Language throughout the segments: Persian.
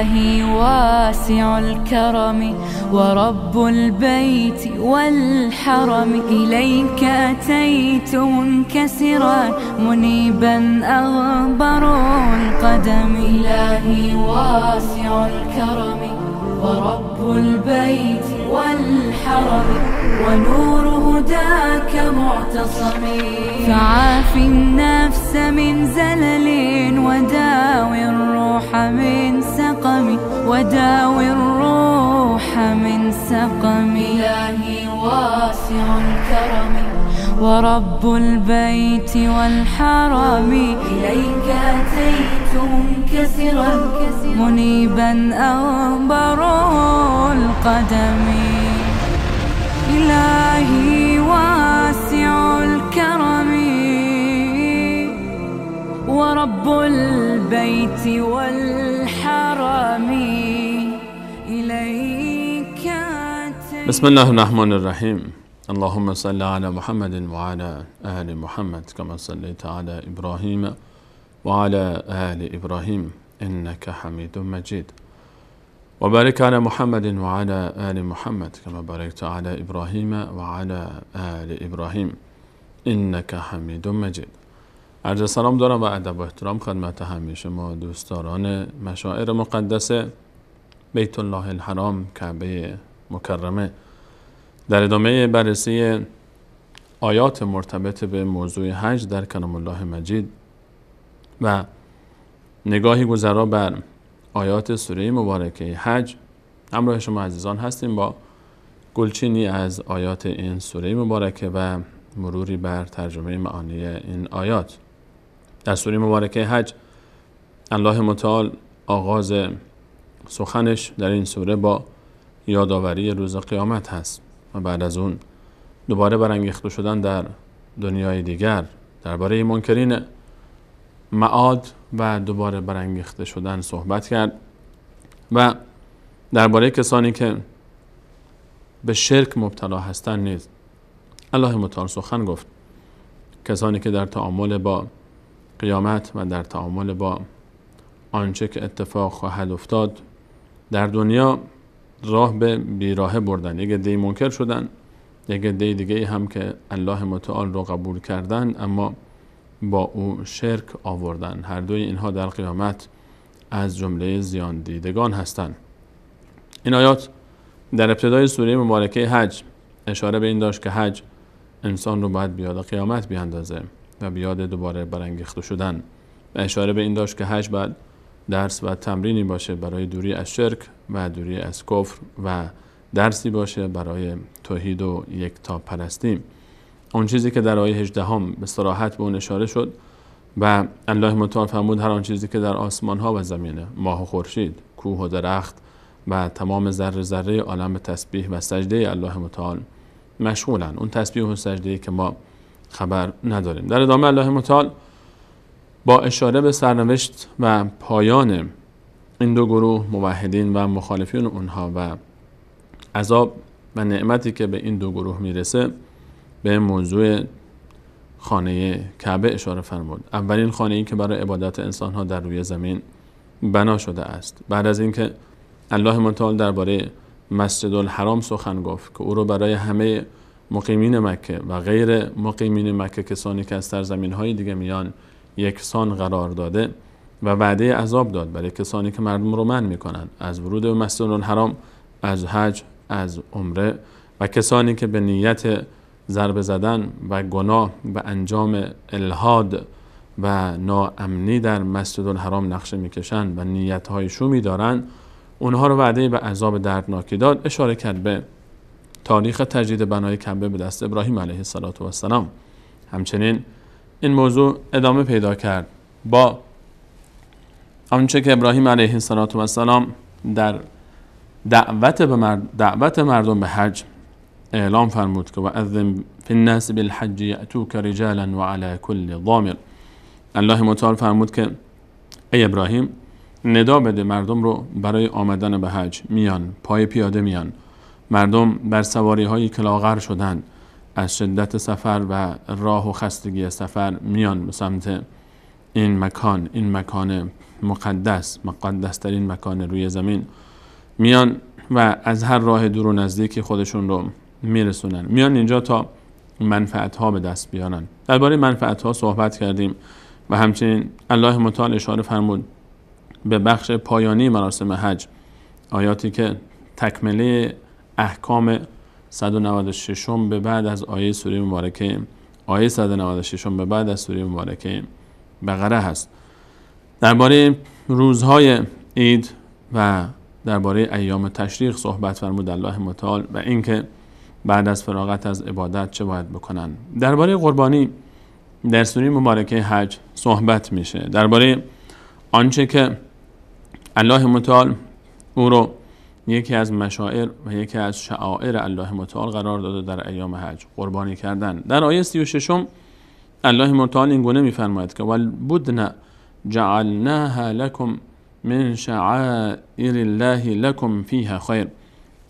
إلهي واسع الكرم ورب البيت والحرم، إليك أتيت منكسرا منيبا أغبر القدم. إلهي واسع الكرم ورب البيت والحرم ونور هداك معتصم، فعاف النفس من زلل وداوي الروح من سقم، وداوي الروح من سقم. إلهي واسع الكرم ورب البيت والحرم، إليك أتيت منكسرا منيبا أغبر القدم. إلهي واسع الكرم ورب البيت والحرم، إليك أتيت. بسم الله الرحمن الرحيم. اللهم صل على محمد وعلى آل محمد كما صليت على إبراهيم وعلى آل إبراهيم إنك حميد مجيد، وبارك على محمد وعلى آل محمد كما باركت على إبراهيم وعلى آل إبراهيم إنك حميد مجيد. عرض سلام دارم و ادب و احترام خدمت همه شما دوستداران مشاعر مقدس بیت الله الحرام، کعبه مکرمه. در ادامه بررسی آیات مرتبط به موضوع حج در کلام الله مجید و نگاهی گذرا بر آیات سوره مبارکه حج، همراه شما عزیزان هستیم با گلچینی از آیات این سوره مبارکه و مروری بر ترجمه معانی این آیات. در سوره مبارکه حج الله متعال آغاز سخنش در این سوره با یادآوری روز قیامت هست و بعد از اون دوباره برانگیخته شدن در دنیای دیگر، درباره منکرین معاد و دوباره برانگیخته شدن صحبت کرد و درباره کسانی که به شرک مبتلا هستند نیز الله متعال سخن گفت. کسانی که در تعامل با قیامت و در تعامل با آنچه که اتفاق خواهد افتاد در دنیا راه به بیراهه بردن، یک عده منکر شدن، یک عده دیگه هم که الله متعال رو قبول کردن اما با او شرک آوردن. هر دوی اینها در قیامت از جمله زیان دیدگان هستند. این آیات در ابتدای سوره مبارکه حج اشاره به این داشت که حج انسان رو باید بیاد قیامت بیاندازه و بیاد دوباره برانگیخته شدن، و اشاره به این داشت که حج باید درس و تمرینی باشه برای دوری از شرک و دوری از کفر و درسی باشه برای توحید و یکتاپرستی. اون چیزی که در آیه 18 به صراحت به اون اشاره شد و الله متعال فرمود هر آن چیزی که در آسمان ها و زمینه، ماه و خورشید، کوه و درخت و تمام ذره ذره عالم تسبیح و سجده الله متعال مشغولن. اون تسبیح و سجده که ما خبر نداریم. در ادامه الله متعال با اشاره به سرنوشت و پایان این دو گروه، موحدین و مخالفین اونها، و عذاب و نعمتی که به این دو گروه میرسه، به موضوع خانه کعبه اشاره فرمود. اولین خانه‌ای که برای عبادت انسان‌ها در روی زمین بنا شده است. بعد از اینکه الله متعال درباره مسجد الحرام سخن گفت که او رو برای همه مقیمین مکه و غیر مقیمین مکه، کسانی که از سرزمین‌های دیگه میان، یکسان قرار داده و وعده عذاب داد برای کسانی که مردم رو منع میکنن از ورود به مسجد الحرام، از حج، از عمره، و کسانی که به نیت ضربه زدن و گناه و انجام الحاد و ناامنی در مسجد الحرام نقشه میکشن و نیت‌های شومی دارن، اونها رو وعده به عذاب دردناکی داد. اشاره کرد به تاریخ تجدید بنای کعبه به دست ابراهیم علیه السلام. همچنین این موضوع ادامه پیدا کرد با آنچه که ابراهیم علیه السلام در دعوت مردم به حج اعلام فرمود که وَأَذِّن فِي النَّاسِ بِالْحَجِّ يَأْتُوكَ رِجَالًا وَعَلَى كُلِّ ضَامِرٍ. الله متعال فرمود که ای ابراهیم، ندا بده مردم رو برای آمدن به حج. میان، پای پیاده میان. مردم بر سواری هایی که لاغر شدن از شدت سفر و راه و خستگی سفر میان به سمت این مکان مقدس ترین مکان روی زمین میان و از هر راه دور و نزدیکی خودشون رو میرسونن، میان اینجا تا منفعت ها به دست بیارن. درباره منفعت ها صحبت کردیم و همچنین الله متعال اشاره فرمود به بخش پایانی مراسم حج، آیاتی که تکمله احکام 196 به بعد از آیه سوره مبارکه، آیه 196 به بعد از سوره مبارکه بقره هست. درباره روزهای عید و درباره ایام تشریق صحبت فرمود الله متعال و اینکه بعد از فراغت از عبادت چه باید بکنن. درباره قربانی در سوره مبارکه حج صحبت میشه، درباره آنچه که الله متعال او رو یکی از مشاعر و یکی از شعائر الله متعال قرار داده در ایام حج، قربانی کردن. در آیه 36 الله متعال این گونه میفرماید که والبدن جعلناها لكم من شعائر الله لكم فيها خیر.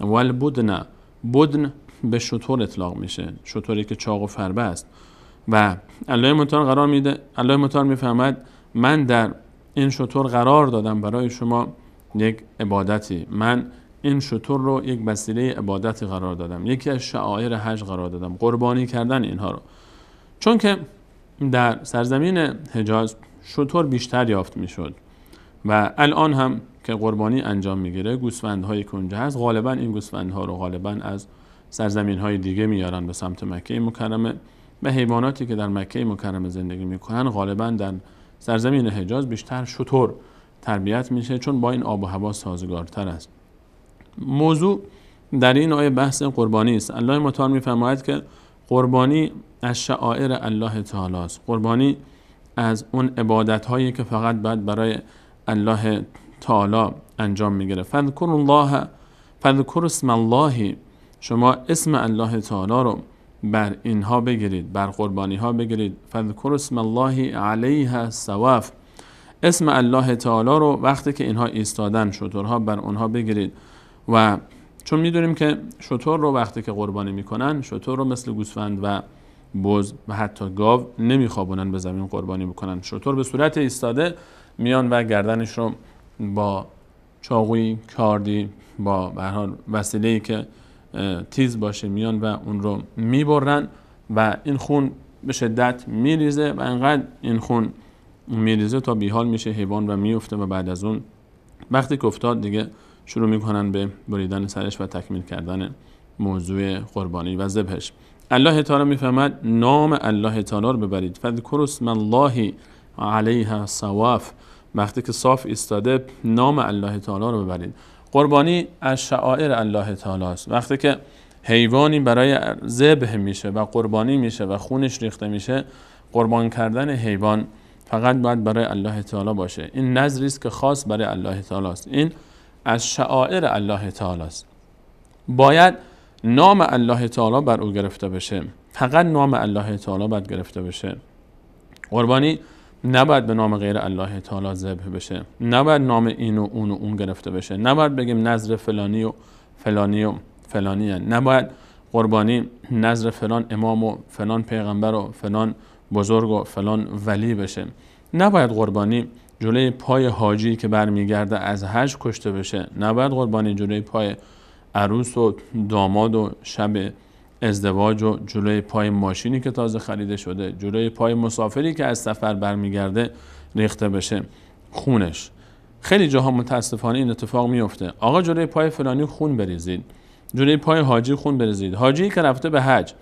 والبدن، بدن به شتر اطلاق میشه، شتری که چاق و فربه است و الله متعال قرار میده، الله متعال میفرماید من در این شتر قرار دادم برای شما یک عبادتی، من این شتر رو یک وسیله عبادتی قرار دادم، یکی از شعائر حج قرار دادم، قربانی کردن اینها رو. چون که در سرزمین حجاز شتر بیشتر یافت میشد و الان هم که قربانی انجام میگیره، گوسفندهایی که اونجا هست غالبا این گوسفندها رو غالبا از سرزمین‌های دیگه میارن به سمت مکه مکرمه و حیواناتی که در مکه مکرمه زندگی میکنن غالبا در سرزمین حجاز بیشتر شتر تربیت میشه، چون با این آب و هوا سازگارتر است. موضوع در این آیه بحث قربانی است. الله متعال میفرماید که قربانی از شعائر الله تعالی است، قربانی از اون عبادت هایی که فقط بعد برای الله تعالی انجام میگیره. فذکر اسم الله، شما اسم الله تعالی رو بر اینها بگیرید، بر قربانی ها بگیرید. فذکر اسم الله علیها صواف، اسم الله تعالی رو وقتی که اینها ایستادن شترها بر اونها بگیرید. و چون میدونیم که شتر رو وقتی که قربانی میکنن، شتر رو مثل گوسفند و بز و حتی گاو نمیخوابونن به زمین قربانی بکنن، شتر به صورت ایستاده میان و گردنش رو با چاقوی کاردی، با به هر حال وسیله‌ای که تیز باشه میان و اون رو میبرن و این خون به شدت میریزه و انقدر این خون میریزه تا بیحال میشه حیوان و میفته و بعد از اون وقتی که افتاد دیگه شروع میکنن به بریدن سرش و تکمیل کردن موضوع قربانی و ذبحش. الله تعالی میفرماید نام الله تعالی رو ببرید. فذکر اسم الله علیها صواف، وقتی که صاف ایستاده نام الله تعالی رو ببرید. قربانی از شعائر الله تعالی است. وقتی که حیوانی برای ذبح میشه و قربانی میشه و خونش ریخته میشه، قربان کردن حیوان فقط باید برای الله تعالی باشه. این نذری است که خاص برای الله تعالی است، این از شعائر الله تعالی است. باید نام الله تعالی بر او گرفته بشه، فقط نام الله تعالی باید گرفته بشه. قربانی نباید به نام غیر الله تعالی ذبح بشه، نباید نام این و اون و اون گرفته بشه، نباید بگیم نذر فلانی و فلانی و فلانی هست. نباید قربانی نذر فلان امام و فلان پیغمبر و فلان بزرگ و فلان ولی بشه. نباید قربانی جلوی پای حاجی که برمیگرده از حج کشته بشه. نباید قربانی جلوی پای عروس و داماد و شب ازدواج و جلوی پای ماشینی که تازه خریده شده، جلوی پای مسافری که از سفر برمیگرده ریخته بشه خونش. خیلی جاها متاسفانه این اتفاق میفته. آقا جلوی پای فلانی خون بریزید، جلوی پای حاجی خون بریزید. حاجی که رفته به حج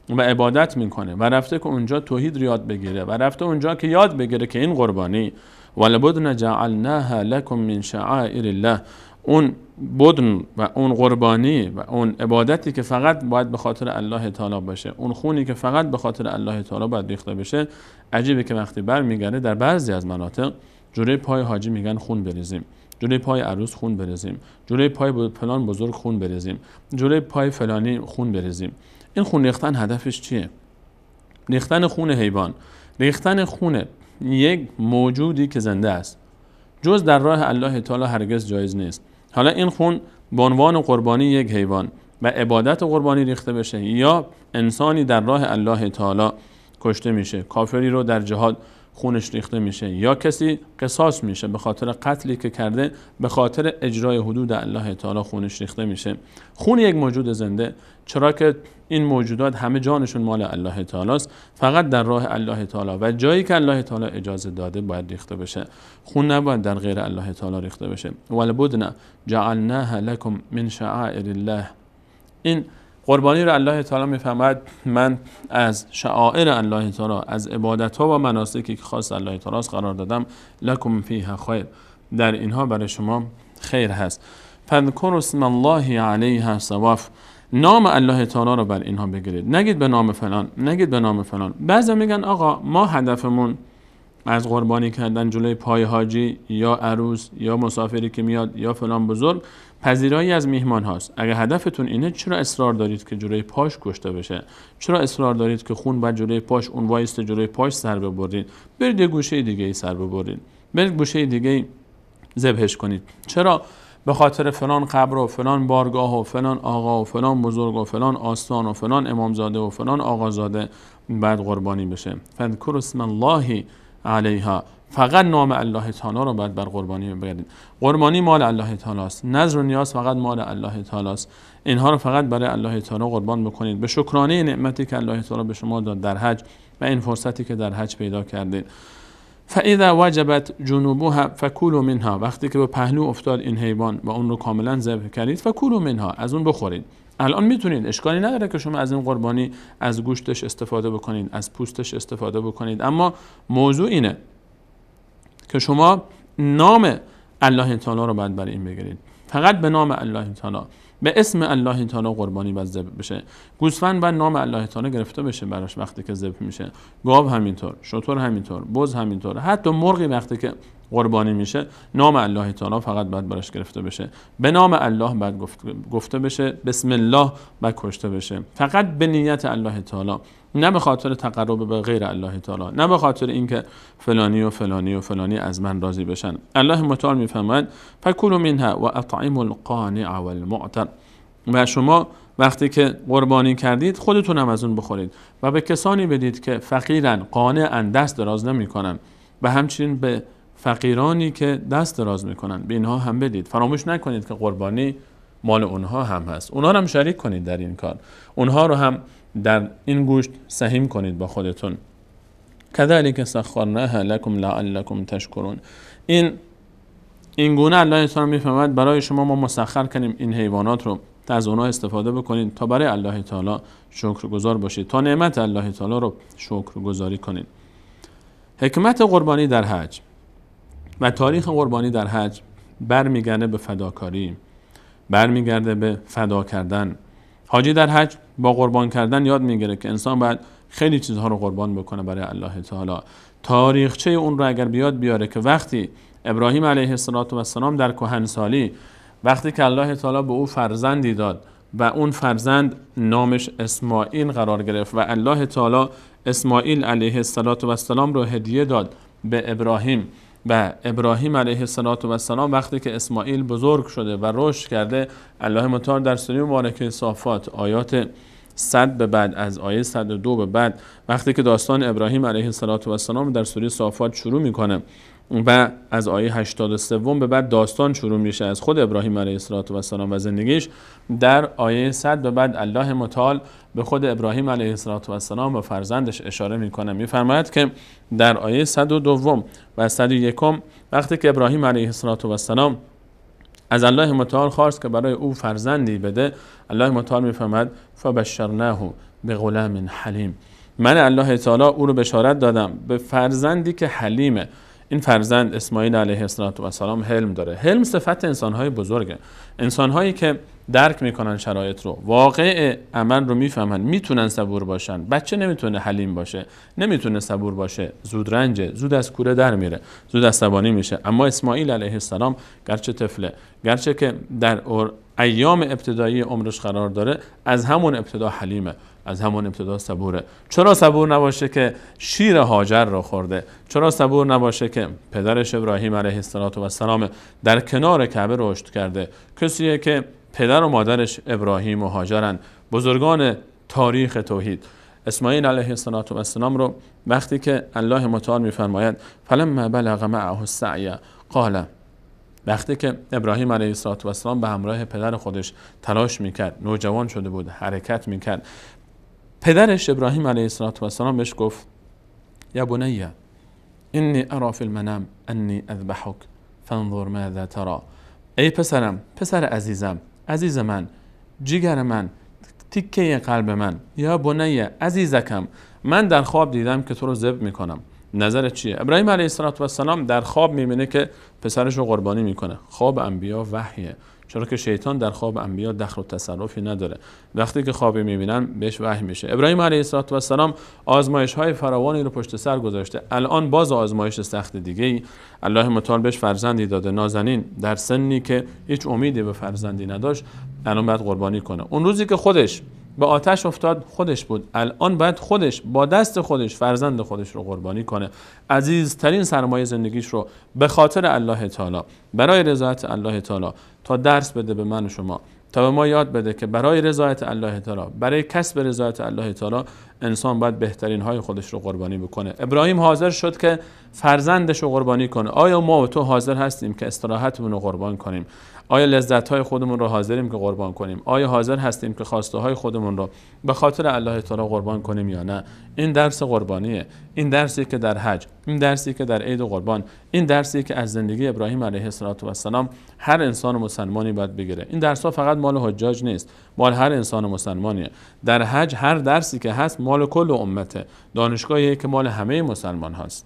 و عبادت میکنه و رفته که اونجا توحید رو یاد بگیره و رفته اونجا که یاد بگیره که این قربانی ولبدن جعلناها لكم من شعائر الله، اون بدن و اون قربانی و اون عبادتی که فقط باید به خاطر الله تعالی باشه، اون خونی که فقط به خاطر الله تعالی باید ریخته بشه. عجیبه که وقتی برمیگرده در بعضی از مناطق جلوی پای حاجی میگن خون بریزیم، جلوی پای عروس خون بریزیم، جلوی پای فلان بزرگ خون بریزیم، جلوی پای فلانی خون بریزیم. این خون ریختن هدفش چیه؟ ریختن خون حیوان، ریختن خون یک موجودی که زنده است، جز در راه الله تعالی هرگز جایز نیست. حالا این خون به عنوان قربانی یک حیوان و عبادت قربانی ریخته بشه، یا انسانی در راه الله تعالی کشته میشه، کافری رو در جهاد خونش ریخته میشه، یا کسی قصاص میشه به خاطر قتلی که کرده، به خاطر اجرای حدود الله تعالی خونش ریخته میشه. خون یک موجود زنده، چرا که این موجودات همه جانشون مال الله تعالی است، فقط در راه الله تعالی و جایی که الله تعالی اجازه داده باید ریخته بشه. خون نباید در غیر الله تعالی ریخته بشه. والبدن جعلناها لكم من شعائر الله. این قربانی را الله تعالی میفهمد من از شعائر الله تعالی، از عبادت ها و مناسکی که خاص الله تعالی است قرار دادم. لکم فیها خیر، در اینها برای شما خیر هست. فذکروا اسم الله علیها صواف، نام الله تعالی رو بر اینها بگیرید، نگید به نام فلان، نگید به نام فلان. بعضی میگن آقا ما هدفمون از قربانی کردن جلوی پای حاجی یا عروس یا مسافری که میاد یا فلان بزرگ پذیرایی از میهمان هاست. اگه هدفتون اینه، چرا اصرار دارید که جلوی پاش کشته بشه؟ چرا اصرار دارید که خون بعد جلوی پاش، اون وایست جلوی پاش سر ببرید؟ برید یه گوشه دیگه ای سر ببرید، برید گوشه دیگه ای ذبحش کنید. چرا به خاطر فلان قبر و فلان بارگاه و فلان آقا و فلان بزرگ و فلان آستان و فلان امامزاده و فلان آقازاده بعد قربانی بشه؟ فذکروا اسم الله علیها، فقط نام الله تعالی رو بعد بر قربانی بگیرید. قربانی مال الله تعالی است، نذر و نیاز فقط مال الله تعالی است. اینها رو فقط برای الله تعالی قربان بکنید، به شکرانه نعمتی که الله تعالی به شما داد در حج و این فرصتی که در حج پیدا کردید. فاذا وجبت جنوبها فکلوا منها، وقتی که به پهلو افتاد این حیوان و اون رو کاملا ذبح کردید، فکلوا منها، از اون بخورید. الان میتونید، اشکالی نداره که شما از این قربانی از گوشتش استفاده بکنید، از پوستش استفاده بکنید، اما موضوع اینه که شما نام الله تعالی رو باید برای این بگیرید. فقط به نام الله تعالی، به اسم الله تعالی قربانی باید ذبح بشه. گوسفند باید نام الله تعالی گرفته بشه براش وقتی که ذبح میشه، گاو همینطور، شتر همینطور، بز همینطور، حتی مرغی وقتی که قربانی میشه نام الله تعالی فقط باید براش گرفته بشه، به نام الله باید گفته بشه، بسم الله باید کشته بشه، فقط به نیت الله تعالی، نه به خاطر تقرب به غیر الله تعالی، نه به خاطر اینکه فلانی و فلانی و فلانی از من راضی بشن. الله متعال میفهمد فکلوا منها و اطعموا القانع والمعتر، و شما وقتی که قربانی کردید خودتون هم از اون بخورید و به کسانی بدید که فقیرن، قانعن، دست دراز نمیکنن، و همچنین به فقیرانی که دست دراز میکنن به اینها هم بدید. فراموش نکنید که قربانی مال اونها هم هست، اونها رو هم شریک کنید در این کار، اونها رو هم در این گوشت سهیم کنید با خودتون. کذالک سخرناها لکم لعلکم تشکرون. این گونه الله تعالی میفهمد برای شما ما مسخر کنیم این حیوانات رو تا از اونها استفاده بکنید تا برای الله تعالی شکرگزار باشید، تا نعمت الله تعالی رو شکرگزاری کنید. حکمت قربانی در حج و تاریخ قربانی در حج برمیگرده به فداکاری، برمیگرده به فدا کردن. حاجی در حج با قربان کردن یاد میگیره که انسان باید خیلی چیزها رو قربان بکنه برای الله تعالی. تاریخچه اون رو اگر بیاره که وقتی ابراهیم علیه السلام در کهنسالی، وقتی که الله تعالی به او فرزندی داد و اون فرزند نامش اسماعیل قرار گرفت و الله تعالی اسماعیل علیه السلام رو هدیه داد به ابراهیم، و ابراهیم علیه السلام وقتی که اسماعیل بزرگ شده و رشد کرده، الله متعال در سوره مبارکه صافات آیات 100 به بعد، از آیه 102 به بعد، وقتی که داستان ابراهیم علیه السلام در سوره صافات شروع میکنه و از آیه 83 به بعد داستان شروع میشه از خود ابراهیم علیه السلام و زندگیش، در آیه 100 به بعد الله متعال به خود ابراهیم علیه السلام و فرزندش اشاره میکنه. میفرماید که در آیه 102 و 101 وقتی که ابراهیم علیه السلام از الله متعال خواست که برای او فرزندی بده، الله متعال میفرماید فبشرناه بغلام حلیم، من الله تعالی او رو بشارت دادم به فرزندی که حلیمه. این فرزند اسماعیل علیه السلام حلم داره. حلم صفت انسانهای بزرگه، انسانهایی که درک میکنن شرایط رو، واقع عمل رو میفهمن، میتونن صبور باشن. بچه نمیتونه حلیم باشه، نمیتونه صبور باشه، زود رنجه، زود از کوره در میره، زود عصبانی میشه. اما اسماعیل علیه السلام گرچه طفله، گرچه که در ایام ابتدایی عمرش قرار داره، از همون ابتدا حلیمه، از همون ابتدا صبوره. چرا صبور نباشه که شیر هاجر رو خورده؟ چرا صبور نباشه که پدرش ابراهیم علیه السلام در کنار کعبه رشد کرده؟ کسیه که پدر و مادرش ابراهیم و هاجرن، بزرگان تاریخ توحید. اسماعیل علیه السلام رو وقتی که الله متعال میفرماید فلما بلغ معه السعی قال، وقتی که ابراهیم علیه السلام به همراه پدر خودش تلاش میکرد، نوجوان شده بود، حرکت میکرد، پدرش ابراهیم علیه السلام بهش گفت یا بنی انی ارا فی المنام انی اذبحک فانظر ماذا ترى. ای پسرم، پسر عزیزم، عزیز من، جگر من، تیکه قلب من، یا بنی عزیزکم، من در خواب دیدم که تو رو ذبح میکنم، نظرت چیه؟ ابراهیم علیه السلام در خواب میبینه که پسرش رو قربانی میکنه. خواب انبیا وحیه، چرا که شیطان در خواب انبیا دخل و تصرفی نداره. وقتی که خوابی میبینن بهش وحی میشه. ابراهیم علیه السلام آزمایش های فراوانی رو پشت سر گذاشته. الان باز آزمایش سخت دیگه ای. الله متعال بهش فرزندی داده، نازنین، در سنی که هیچ امیدی به فرزندی نداشت، الان باید قربانی کنه. اون روزی که خودش به آتش افتاد خودش بود، الان باید خودش با دست خودش فرزند خودش رو قربانی کنه. عزیزترین سرمایه زندگیش رو به خاطر الله تعالی، برای رضایت الله تعالی، تا درس بده به من و شما، تا به ما یاد بده که برای رضایت الله تعالی، برای کسب رضایت الله تعالی، انسان باید بهترین های خودش رو قربانی بکنه. ابراهیم حاضر شد که فرزندش رو قربانی کنه. آیا ما و تو حاضر هستیم که استراحتمون رو قربان کنیم؟ آیا لذت های خودمون رو حاضریم که قربان کنیم؟ آیا حاضر هستیم که خواسته های خودمون رو به خاطر الله تعالی قربان کنیم یا نه؟ این درس قربانیه. این درسی که در حج، این درسی که در عید قربان، این درسی که از زندگی ابراهیم علیه السلام هر انسان مسلمانی باید بگیره. این درس ها فقط مال حجاج نیست، مال هر انسان مسلمانیه. در حج هر درسی که هست مال کل امته، دانشگاهی که مال همه مسلمان هست.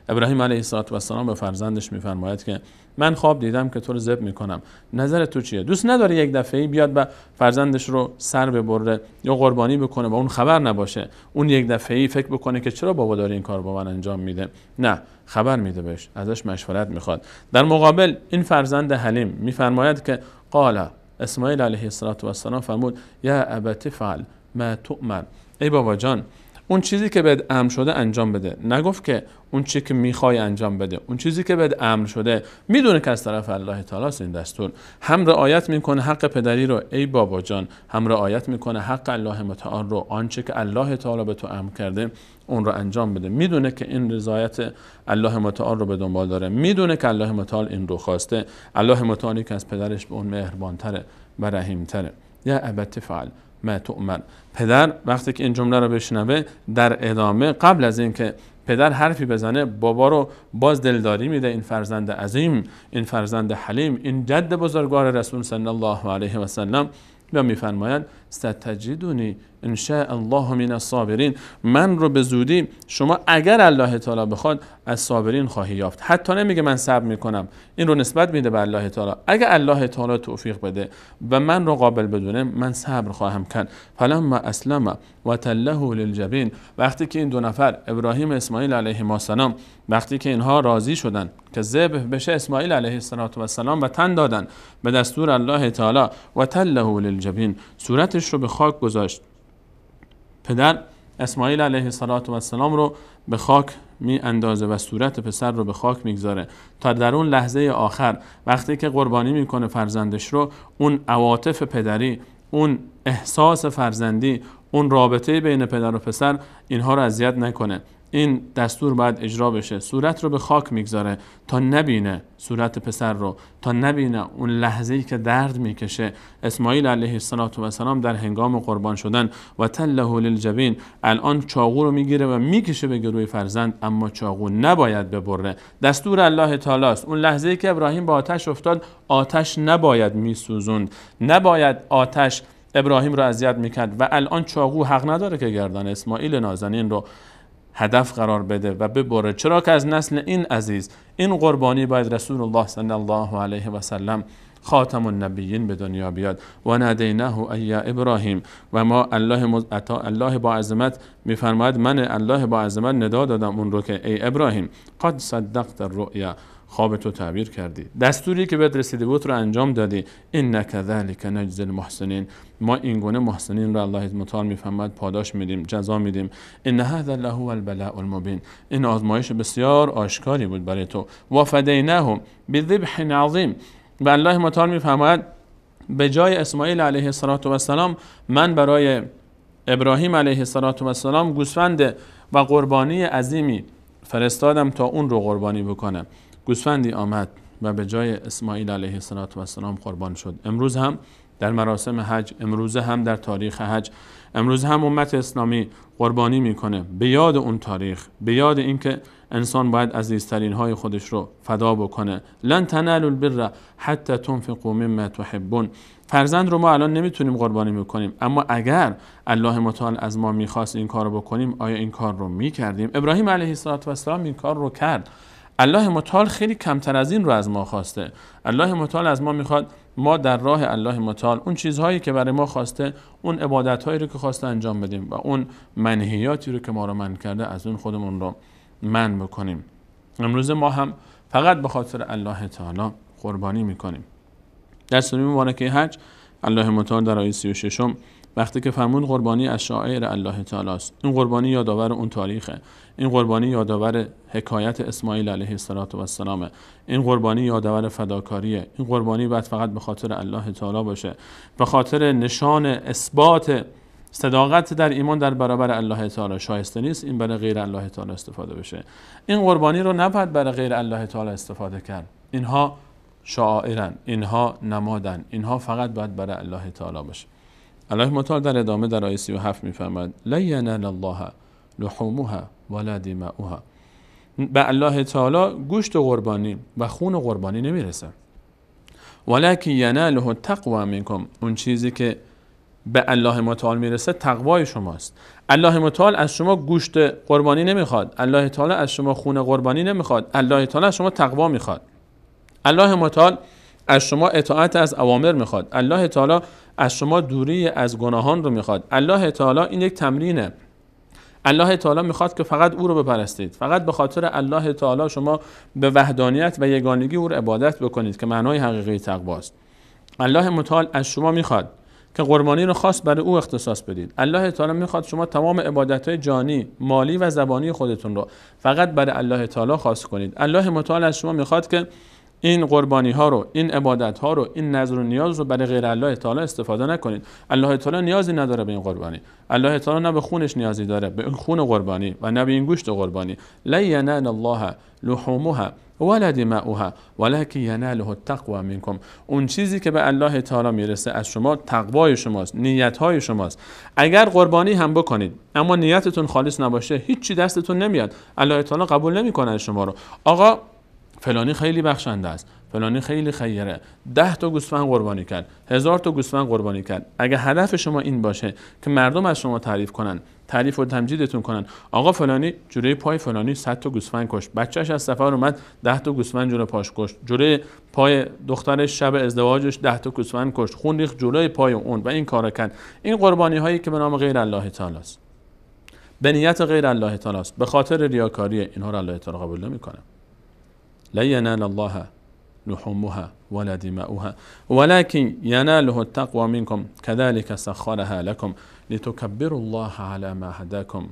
ابراهیم علیه السلام به فرزندش میفرماید که من خواب دیدم که تو رو ذبح میکنم، نظر تو چیه؟ دوست نداره یک دفعه‌ای بیاد و فرزندش رو سر ببره یا قربانی بکنه و اون خبر نباشه، اون یک دفعه‌ای فکر بکنه که چرا بابا داره این کار با من انجام میده. نه، خبر میده بهش، ازش مشورت میخواد. در مقابل این فرزند حلیم میفرماید که قال، اسماعیل علیه السلام فرمود یا ابت فعل ما تؤمر، ای بابا جان اون چیزی که بهت امر شده انجام بده. نگفت که اون چیزی که میخوای انجام بده، اون چیزی که بهت امر شده، میدونه که از طرف الله تعالی است. این دستور هم رعایت میکنه حق پدری رو، ای بابا جان، هم رعایت میکنه حق الله متعال رو، آنچه که الله تعالی به تو امر کرده اون رو انجام بده. میدونه که این رضایت الله متعال رو به دنبال داره، میدونه که الله متعال این رو خواسته. الله متعالی که از پدرش به اون مهربانتره و رحیمتره. یا ابت فعل ما تؤمر. پدر وقتی که این جمله رو بشنوه، در ادامه قبل از این که پدر حرفی بزنه، بابا رو باز دلداری میده. این فرزند عظیم، این فرزند حلیم، این جد بزرگوار رسول صلی الله علیه و سلم و میفرماید ستجدونی ان شاء الله من الصابرین، من رو به زودی شما اگر الله تعالی بخواد از صابرین خواهی یافت. حتی نمیگه من صبر میکنم، این رو نسبت میده به الله تعالی. اگر الله تعالی توفیق بده و من رو قابل بدونه، من صبر خواهم کرد. فلما اسلم و تله للجبین، وقتی که این دو نفر ابراهیم اسماعیل علیه السلام، وقتی که اینها راضی شدن که ذبح بشه اسماعیل علیه السلام و تن دادن به دستور الله تعالی، و تله للجبین، صورتش رو به خاک گذاشت. پدر اسماعیل علیه السلام رو به خاک می اندازه و صورت پسر رو به خاک میگذاره تا در اون لحظه آخر وقتی که قربانی میکنه فرزندش رو، اون عواطف پدری، اون احساس فرزندی، اون رابطه بین پدر و پسر اینها رو اذیت نکنه. این دستور باید اجرا بشه. صورت رو به خاک میگذاره تا نبینه صورت پسر رو، تا نبینه اون لحظه‌ای که درد میکشه اسماعیل علیه السلام در هنگام قربان شدن. و تله للجبین، الان چاقو رو میگیره و میکشه به گروی فرزند، اما چاقو نباید ببره. دستور الله تعالی است. اون لحظه‌ای که ابراهیم با آتش افتاد، آتش نباید میسوزوند، نباید آتش ابراهیم رو اذیت میکرد. و الان چاقو حق نداره که گردن اسماعیل نازنین رو هدف قرار بده و ببره، چرا که از نسل این عزیز این قربانی باید رسول الله صلی الله علیه و سلم خاتم النبیین به دنیا بیاد. و نادیناه ای ابراهیم، و ما الله با عظمت میفرماید، من الله با عظمت ندا دادم اون رو که ای ابراهیم قد صدقت الرؤیا، خواب تو تعبیر کردی، دستوری که بهت رسیده بود رو انجام دادی. انک ذلک نجزی المحسنین، ما این گونه محسنین رو الله متعال میفهمد پاداش میدیم، جزا میدیم. ان هذا لهو البلاء المبین، این آزمایش بسیار آشکاری بود برای تو. و فدیناه بذبح عظیم، و الله متعال میفهمد به جای اسماعیل علیه السلام من برای ابراهیم علیه السلام گوسفند و قربانی عظیمی فرستادم تا اون رو قربانی بکنه. گوسفندی آمد و به جای اسماعیل علیه السلام قربان شد. امروز هم در مراسم حج، امروز هم در تاریخ حج، امروز هم امت اسلامی قربانی میکنه به یاد اون تاریخ، به یاد اینکه انسان باید عزیزترین های خودش رو فدا بکنه. لن تنالوا البر حتی تنفقوا مما تحبون. فرزند رو ما الان نمیتونیم قربانی بکنیم، اما اگر الله متعال از ما میخواست این کار رو بکنیم، آیا این کار رو میکردیم؟ ابراهیم علیه السلام این کار رو کرد. الله متعال خیلی کمتر از این رو از ما خواسته. الله متعال از ما میخواد ما در راه الله متعال اون چیزهایی که برای ما خواسته، اون عبادتهایی رو که خواسته انجام بدیم و اون منهیاتی رو که ما رو منع کرده از اون خودمون رو منع بکنیم. امروز ما هم فقط به خاطر الله تعالی قربانی میکنیم. در سوره مبارکه حج الله متعال در آیه 36 وقتی که فرمود قربانی از شعائر الله تعالی است، این قربانی یادآور اون تاریخه، این قربانی یادآور حکایت اسماعیل علیه السلام، این قربانی یادآور فداکاریه، این قربانی باید فقط به خاطر الله تعالی باشه، به خاطر نشان اثبات صداقت در ایمان در برابر الله تعالی. شایسته نیست این برای غیر الله تعالی استفاده بشه. این قربانی رو نباید برای غیر الله تعالی استفاده کرد. اینها شعائرن، اینها نمادن، اینها فقط باید برای الله تعالی باشه. الله متعال در ادامه در آیه 37 میفرماید لن ینال الله لحومها ولا دماؤها. به الله تعالی گوشت قربانی و خون قربانی نمیرسه. ولکن یناله التقوی منکم. اون چیزی که به الله متعال میرسه تقوای شماست. الله متعال از شما گوشت قربانی نمیخواد، الله تعالی از شما خون قربانی نمیخواد، الله تعالی از شما تقوا میخواد. الله متعال از شما اطاعت از اوامر میخواد، الله تعالی از شما دوری از گناهان رو میخواد. الله تعالی این یک تمرینه. الله تعالی میخواد که فقط او رو بپرستید، فقط به خاطر الله تعالی شما به وحدانیت و یگانگی او رو عبادت بکنید که معنای حقیقی تقوا است. الله متعال از شما میخواد که قربانی رو خاص برای او اختصاص بدید. الله تعالی میخواد شما تمام عبادت‌های جانی، مالی و زبانی خودتون رو فقط برای الله تعالی خاص کنید. الله متعال از شما میخواد که این قربانی ها رو، این عبادت ها رو، این نذر و نیاز رو برای غیر الله تعالی استفاده نکنید. الله تعالی نیازی نداره به این قربانی. الله تعالی نه به خونش نیازی داره، به این خون قربانی و نه به این گوشت قربانی. لا ینال الله لحومها ولا دماؤها ولکن یناله التقوی منکم. اون چیزی که به الله تعالی میرسه از شما تقوای شماست، نیت های شماست. اگر قربانی هم بکنید اما نیتتون خالص نباشه، هیچی دستتون نمیاد. الله تعالی قبول نمیکنه شما رو. آقا فلانی خیلی بخشنده است، فلانی خیلی خیره، 10 تا گوسفند قربانی کرد، 1000 تا گوسفند قربانی کرد. اگه هدف شما این باشه که مردم از شما تعریف کنن، تعریف و تمجیدتون کنن، آقا فلانی جلوی پای فلانی 100 تا گوسفند کشت، بچه‌ش از سفر اومد 10 تا گوسفند جلوی پاش کشت، جلوی پای دخترش شب ازدواجش 10 تا گوسفند کشت، خون ریخت جلوی پای اون و این کارا کرد. این قربانی هایی که به نام غیر الله تعالی است، به نیت غیر الله تعالی است، به خاطر ریاکاری، اینها رو الله تعالی قبول نمیکنه. لا ینال الله لحومها ولا دماؤها ولكن يناله التقوى منكم كذلك سخرها لكم لتكبروا الله على ما هداكم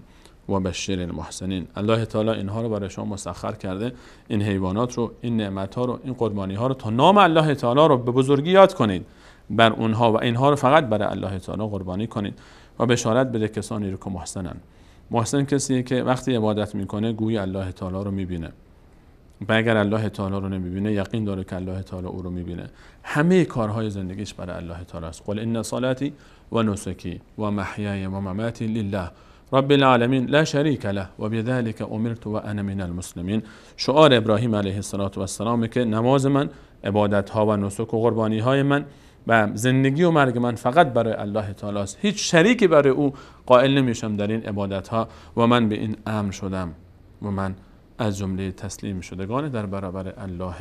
وبشر المحسنين. الله تعالی اینها رو برای شما مسخر کرده، این حیوانات رو، این نعمت ها رو، این قربانی ها رو، تا نام الله تعالی رو به بزرگی یاد کنید بر اونها و اینها رو فقط برای الله تعالی قربانی کنید و بشارت بده کسانی رو که محسنن. محسن کسیه که وقتی عبادت میکنه گوی الله تعالی رو میبینه و اگر الله تعالی رو نمیبینه یقین داره که الله تعالی او رو میبینه. همه کارهای زندگیش برای الله تعالی است. قل ان صلاتی و نسکی و محیای و مماتی لله رب العالمین لا شریک له و بذلک امرت و انا من المسلمین. شعار ابراهیم علیه السلام که نماز من، عبادت ها و نسک و قربانی های من و زندگی و مرگ من فقط برای الله تعالی است. هیچ شریکی برای او قائل نمیشم در این عبادت ها و من به این امر شدم و من از جمله تسلیم شدگان در برابر الله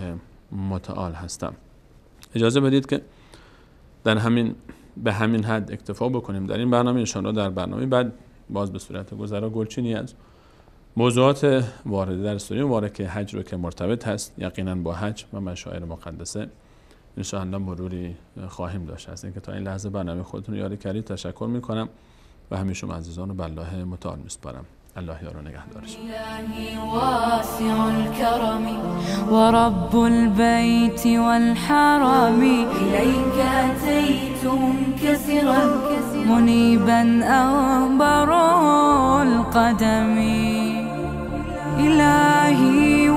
متعال هستم. اجازه بدید که به همین حد اکتفا بکنیم در این برنامه. انشاءالله در برنامه بعد باز به صورت گذرا گلچینی از موضوعات وارده در سوره مبارکه حج رو که مرتبط هست یقینا با حج و مشاعر مقدسه انشاءالله مروری خواهیم داشت. از اینکه تا این لحظه برنامه خودتون رو یاری کردید تشکر میکنم و همه شما عزیزان رو به الله متعال میسپارم. الله یار و نگهدارش. إلهي واسع الكرم ورب البيت والحرم إليك أتيت منكسرا منيبا أغبر القدم. إلهي